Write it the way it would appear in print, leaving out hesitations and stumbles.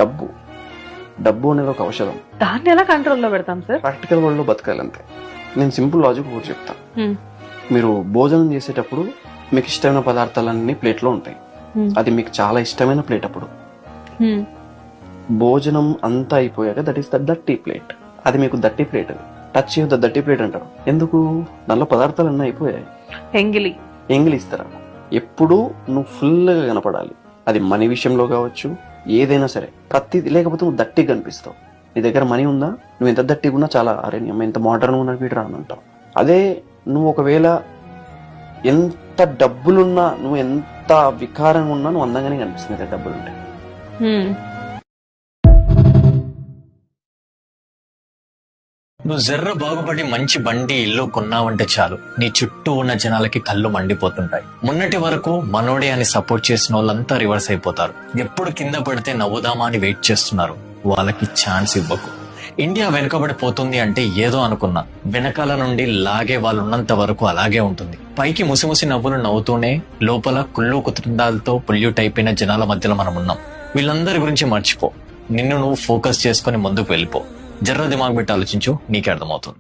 డబ్బు డబ్బు అనేది ఒక ఔషధం. దాన్ని ఎలా కంట్రోల్లో పెడతాం సార్? ప్రాక్టికల్ వరల్డ్ లో బతకాలి అంతే. నేను సింపుల్ లాజిక్ ఒకటి చెప్తా. మీరు భోజనం చేసేటప్పుడు మీకు ఇష్టమైన పదార్థాలన్నీ ప్లేట్లో ఉంటాయి. అది మీకు చాలా ఇష్టమైన ప్లేట్. అప్పుడు భోజనం అంతా అయిపోయాక that is the dirty plate. అది మీకు దట్టి ప్లేట్. టచ్ చేయొద్దు, దట్టి ప్లేట్ అంటారు. ఎందుకు? దానిలో పదార్థాలు అన్నీ అయిపోయాయి. ఎంగిలి ఇస్తారా? ఎప్పుడు నువ్వు ఫుల్ గా కనపడాలి. అది మనీ విషయంలో కావచ్చు, ఏదైనా సరే. ప్రతిది లేకపోతే నువ్వు దట్టిగా కనిపిస్తావు. నీ దగ్గర మనీ ఉందా, నువ్వు ఎంత దట్టిగా ఉన్నా చాలా అరే ఎంత మోడర్న్ ఉన్నా వీడు రాను అంటావు. అదే నువ్వు ఒకవేళ ఎంత డబ్బులున్నా, నువ్వు ఎంత వికారంగా ఉన్నా నువ్వు అందంగానే కనిపిస్తుంది డబ్బులుంటే. నువ్వు జర్ర బాగుపడి మంచి బండి ఇల్లు కొన్నావంటే చాలు, నీ చుట్టూ ఉన్న జనాలకి కళ్ళు మండిపోతుంటాయి. మొన్నటి వరకు మనోడే అని సపోర్ట్ చేసిన వాళ్ళంతా రివర్స్ అయిపోతారు. ఎప్పుడు కింద పడితే నవ్వుదామా అని వెయిట్ చేస్తున్నారు. వాళ్ళకి ఛాన్స్ ఇవ్వకు. ఇండియా వెనుకబడిపోతుంది అంటే ఏదో అనుకున్నా, వెనకాల నుండి లాగే వాళ్ళు ఉన్నంత వరకు అలాగే ఉంటుంది. పైకి ముసిముసి నవ్వులు నవ్వుతూనే లోపల కుళ్ళు కుతుండాలతో పొల్యూట్ అయిపోయిన జనాల మధ్యలో మనం ఉన్నాం. వీళ్ళందరి గురించి మర్చిపో. నిన్ను నువ్వు ఫోకస్ చేసుకుని ముందుకు వెళ్ళిపో. జర్ర దిమాగ్ పెట్టి ఆలోచించు, నీకే అర్థమవుతుంది.